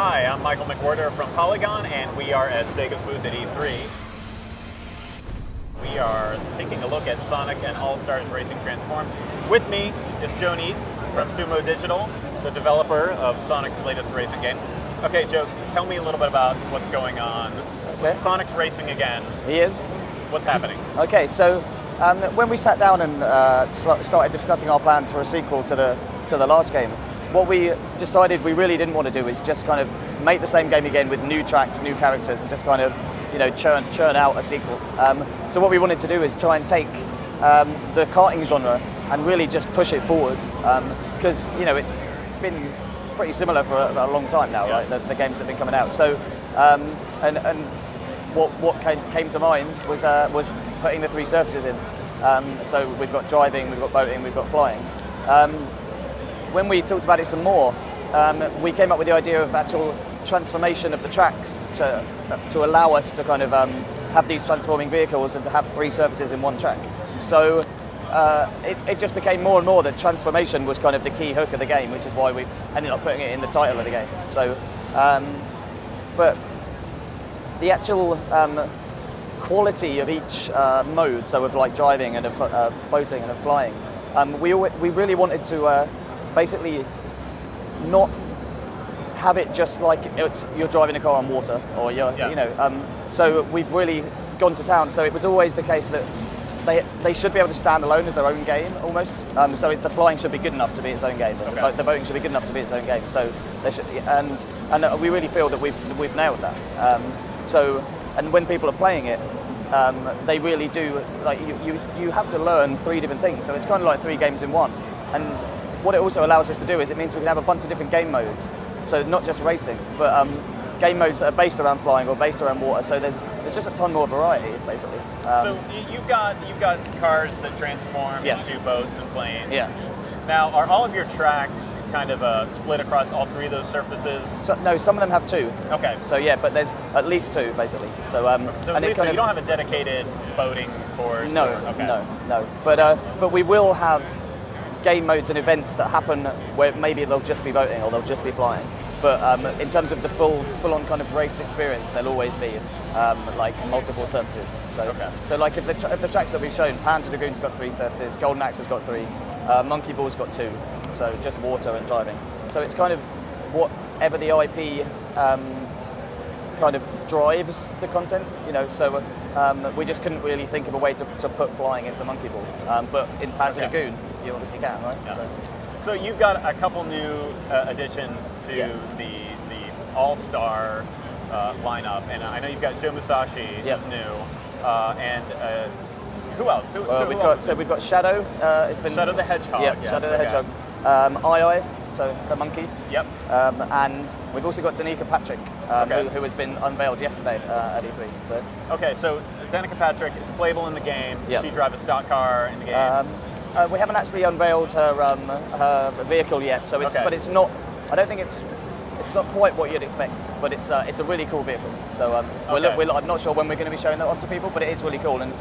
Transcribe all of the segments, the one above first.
Hi, I'm Michael McWhorter from Polygon, and we are at Sega's booth at E3. We are taking a look at Sonic and All-Stars Racing Transformed. With me is Joe Neate from Sumo Digital, the developer of Sonic's latest racing game. Okay, Joe, tell me a little bit about what's going on. Okay. Sonic's racing again. He is. What's happening? Okay, so when we sat down and started discussing our plans for a sequel to the last game, what we decided we really didn't want to do is just kind of make the same game again with new tracks, new characters, and just kind of, churn out a sequel. So what we wanted to do is try and take the karting genre and really just push it forward, because it's been pretty similar for a long time now, right? The games that have been coming out. So and what came to mind was putting the three surfaces in. So we've got driving, we've got boating, we've got flying. When we talked about it some more, we came up with the idea of actual transformation of the tracks to allow us to kind of have these transforming vehicles and to have three surfaces in one track. So it just became more and more that transformation was kind of the key hook of the game, which is why we ended up putting it in the title of the game. So, but the actual quality of each mode, so of like driving and of boating and of flying, we really wanted to basically not have it just like you're driving a car on water, or so we've really gone to town. So it was always the case that they should be able to stand alone as their own game almost. So the flying should be good enough to be its own game. Okay. The boating should be good enough to be its own game. So they should, and we really feel that we've nailed that. And when people are playing it, they really do, like, you have to learn three different things. So it's kind of like three games in one. And what it also allows us to do is it means we can have a bunch of different game modes. So not just racing, but game modes that are based around flying or based around water. So there's just a ton more variety, basically. So you've got cars that transform yes. into boats and planes. Yeah. Now, are all of your tracks kind of split across all three of those surfaces? No, some of them have two. Okay. So yeah, but there's at least two, basically. So and at least you don't have a dedicated boating course? No, okay. no. But we will have game modes and events that happen where maybe they'll just be boating or they'll just be flying. But in terms of the full-on kind of race experience, there'll always be like multiple surfaces. So like if the tracks that we've shown, Panzer Dragoon's got three surfaces, Golden Axe has got three, Monkey Ball's got two. So just water and driving. So it's kind of whatever the IP kind of drives the content, So we just couldn't really think of a way to put flying into Monkey Ball. But in Panzer Dragoon, you obviously can, right? Yeah. So you've got a couple new additions to the All-Star lineup, and I know you've got Joe Musashi, who's new, and who else? We've got Shadow. It's been Shadow the Hedgehog. Yeah, yes, Shadow the Hedgehog. II, so the monkey. Yep. And we've also got Danica Patrick, who has been unveiled yesterday at E3. So. Okay, so Danica Patrick is playable in the game. Yep. She drives a stock car in the game. We haven't actually unveiled her vehicle yet, so but it's not. I don't think it's not quite what you'd expect, but it's a really cool vehicle. So I'm not sure when we're going to be showing that off to people, but it is really cool, and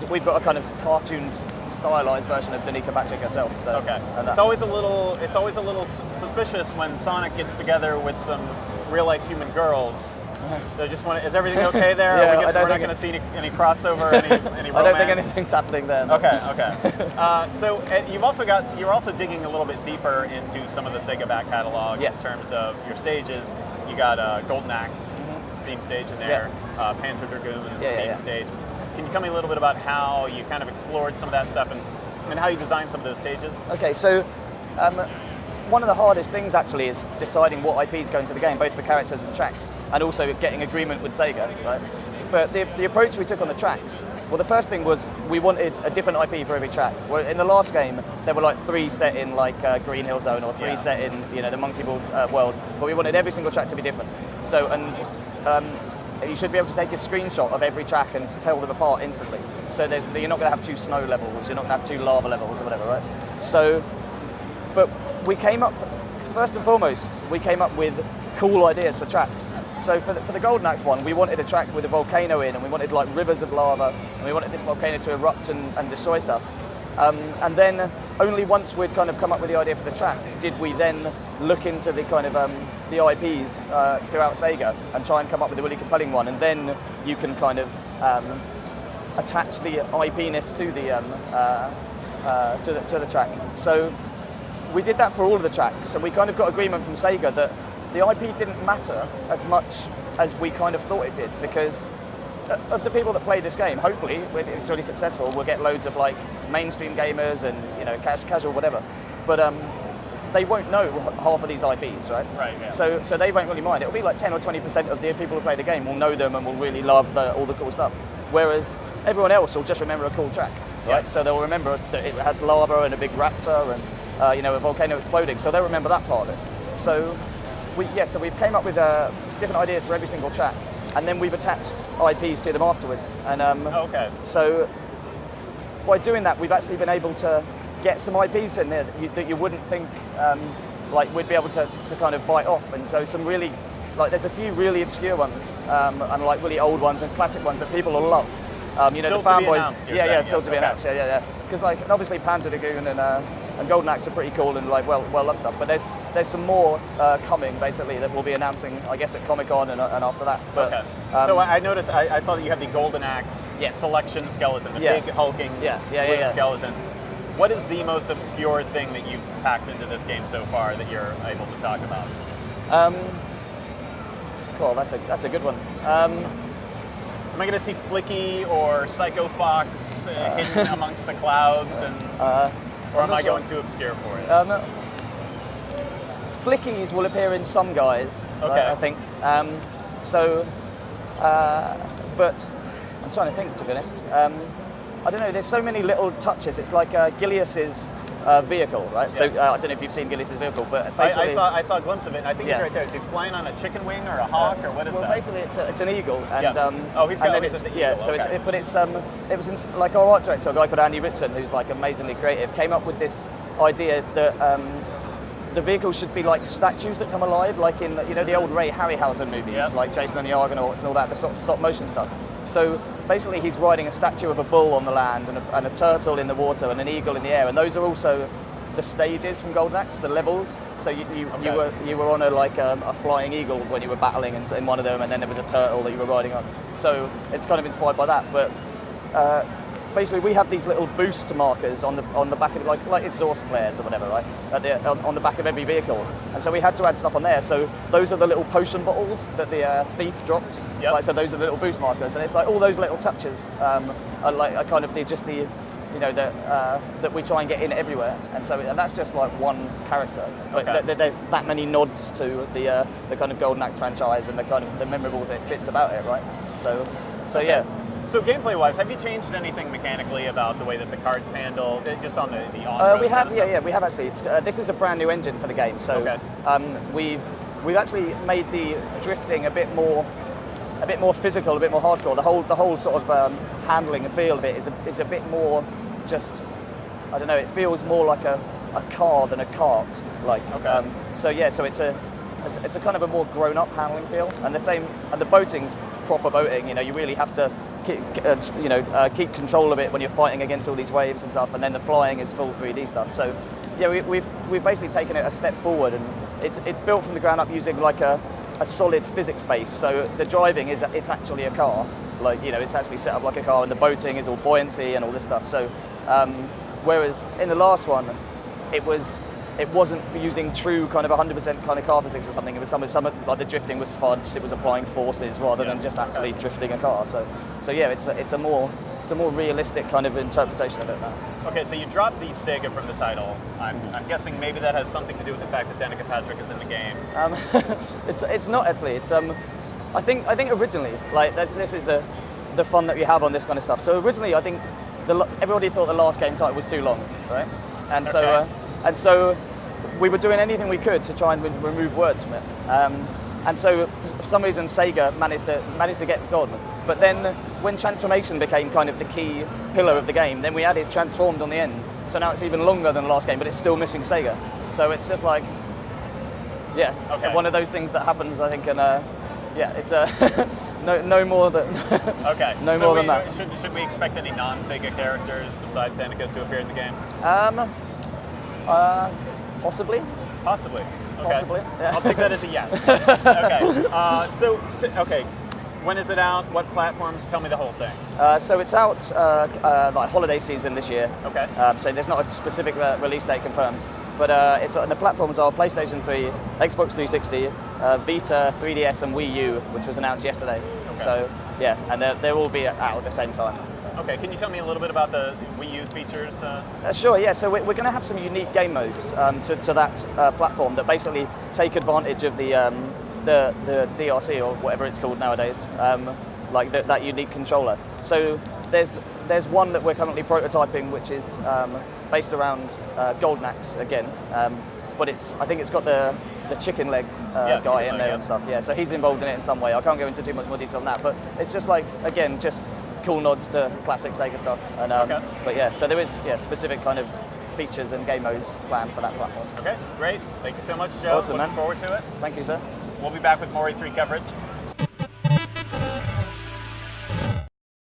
we've got a kind of cartoon stylized version of Danica Patrick herself. So it's always a little suspicious when Sonic gets together with some real life human girls. They just want. Is everything okay there? Yeah, we're not going to see any crossover, any romance? I don't think anything's happening there. No. Okay. So you're also digging a little bit deeper into some of the Sega back catalog in terms of your stages. You got Golden Axe theme stage in there, Panzer Dragoon theme stage. Can you tell me a little bit about how you kind of explored some of that stuff and how you designed some of those stages? Okay, so. One of the hardest things actually is deciding what IPs go into the game, both for characters and tracks, and also getting agreement with Sega, right? But the approach we took on the tracks, well, the first thing was we wanted a different IP for every track. Well, in the last game, there were like three set in like Green Hill Zone or three set in the Monkey Ball world, but we wanted every single track to be different. So you should be able to take a screenshot of every track and tell them apart instantly. So you're not going to have two snow levels, you're not going to have two lava levels or whatever, right? So, but we came up, first and foremost, with cool ideas for tracks. So for the Golden Axe one, we wanted a track with a volcano in, and we wanted like rivers of lava, and we wanted this volcano to erupt and destroy stuff. And then only once we'd kind of come up with the idea for the track did we then look into the kind of the IPs throughout Sega and try and come up with a really compelling one. And then you can kind of attach the IP-ness to the track. So we did that for all of the tracks, and we kind of got agreement from Sega that the IP didn't matter as much as we kind of thought it did, because of the people that play this game, hopefully, if it's really successful, we'll get loads of like mainstream gamers and casual whatever, but they won't know half of these IPs, right? Right. Yeah. So they won't really mind. It'll be like 10 or 20% of the people who play the game will know them and will really love all the cool stuff. Whereas everyone else will just remember a cool track, right? Yeah. So they'll remember that it had lava and a big raptor and a volcano exploding. So they'll remember that part of it. So we've came up with different ideas for every single track, and then we've attached IPs to them afterwards. And okay. So by doing that, we've actually been able to get some IPs in there that you wouldn't think like we'd be able to kind of bite off. And so some really, like there's a few really obscure ones and like really old ones and classic ones that people will love. The fanboys, still to be announced. Yeah. Because like obviously Panzer Dragoon and Golden Axe are pretty cool and like well loved stuff. But there's some more coming basically that we'll be announcing, I guess, at Comic-Con and after that. But, okay. So I noticed, I saw that you have the Golden Axe selection skeleton, the big hulking blue skeleton. What is the most obscure thing that you've packed into this game so far that you're able to talk about? Cool, that's a good one. Am I going to see Flicky or Psycho Fox hidden amongst the clouds, or am I going too obscure for it? Flickies will appear in some guys, okay. I think. But I'm trying to think, to be honest. I don't know, there's so many little touches. It's like Gilius's vehicle, right? So I don't know if you've seen Gilius's vehicle, but basically... I saw a glimpse of it, and I think it's right there. Is he flying on a chicken wing or a hawk, or what is that? Well, basically it's an eagle. And, he's got the eagle. Yeah, so okay. It was like our art director, a guy called Andy Ritson, who's like amazingly creative, came up with this idea that the vehicles should be like statues that come alive, like in the old Ray Harryhausen movies, like Jason and the Argonauts and all that, the sort of stop motion stuff. So basically he's riding a statue of a bull on the land and a turtle in the water and an eagle in the air, and those are also the stages from Golden Axe, the levels. So you were on a flying eagle when you were battling in one of them, and then there was a turtle that you were riding on. So it's kind of inspired by that, but basically we have these little boost markers on the back of like exhaust flares or whatever, right? On the back of every vehicle, and so we had to add stuff on there. So those are the little potion bottles that the thief drops. Yep. Like, so those are the little boost markers, and it's like all those little touches that we try and get in everywhere, and that's just like one character. But there's that many nods to the kind of Golden Axe franchise and the kind of the memorable bits about it, right? So yeah. So gameplay-wise, have you changed anything mechanically about the way that the cards handle, just on the on-road? We have, we have actually. This is a brand new engine for the game, so we've actually made the drifting a bit more physical, a bit more hardcore. The whole sort of handling and feel of it is a bit more just, I don't know. It feels more like a car than a cart. Like, so it's a kind of a more grown-up handling feel, and the boating's proper boating. You really have to keep control of it when you're fighting against all these waves and stuff, and then the flying is full 3D stuff. So yeah, we've basically taken it a step forward, and it's built from the ground up using like a solid physics base. So the driving it's actually a car, it's actually set up like a car, and the boating is all buoyancy and all this stuff. So whereas in the last one it wasn't using true kind of 100% kind of car physics or something. It was some like the drifting was fudged. It was applying forces rather than just actually drifting a car. So yeah, it's a more realistic kind of interpretation of it now. Okay, so you dropped the Sega from the title. I'm guessing maybe that has something to do with the fact that Danica Patrick is in the game. It's not actually. It's I think originally this is the fun that we have on this kind of stuff. So originally I think everybody thought the last game title was too long, right? And so we were doing anything we could to try and remove words from it. And so for some reason Sega managed to get gone. But then when transformation became kind of the key pillar of the game, then we added transformed on the end. So now it's even longer than the last game, but it's still missing Sega. So it's just like, one of those things that happens, I think, and it's no more than. Okay. No so more than that. Should we expect any non-Sega characters besides Seneca to appear in the game? Possibly. Possibly. Okay. Possibly. Yeah. I'll take that as a yes. Okay. Okay. When is it out? What platforms? Tell me the whole thing. So it's out like holiday season this year. Okay. So there's not a specific release date confirmed, but and the platforms are PlayStation 3, Xbox 360, Vita, 3DS, and Wii U, which was announced yesterday. Okay. So yeah, and they'll all be out at the same time. Okay, can you tell me a little bit about the Wii U features? Sure, yeah. So we're going to have some unique game modes to that platform that basically take advantage of the DRC or whatever it's called nowadays, like that unique controller. So there's one that we're currently prototyping, which is based around Golden Axe again, but I think it's got the chicken leg guy in there and stuff. Yeah, so he's involved in it in some way. I can't go into too much more detail on that, but it's just like, again, just cool nods to classic Sega stuff. And but yeah, so there is specific kind of features and game modes planned for that platform. Okay, great. Thank you so much, Joe. Awesome, Looking man. forward to it. Thank you, sir. We'll be back with more E3 coverage.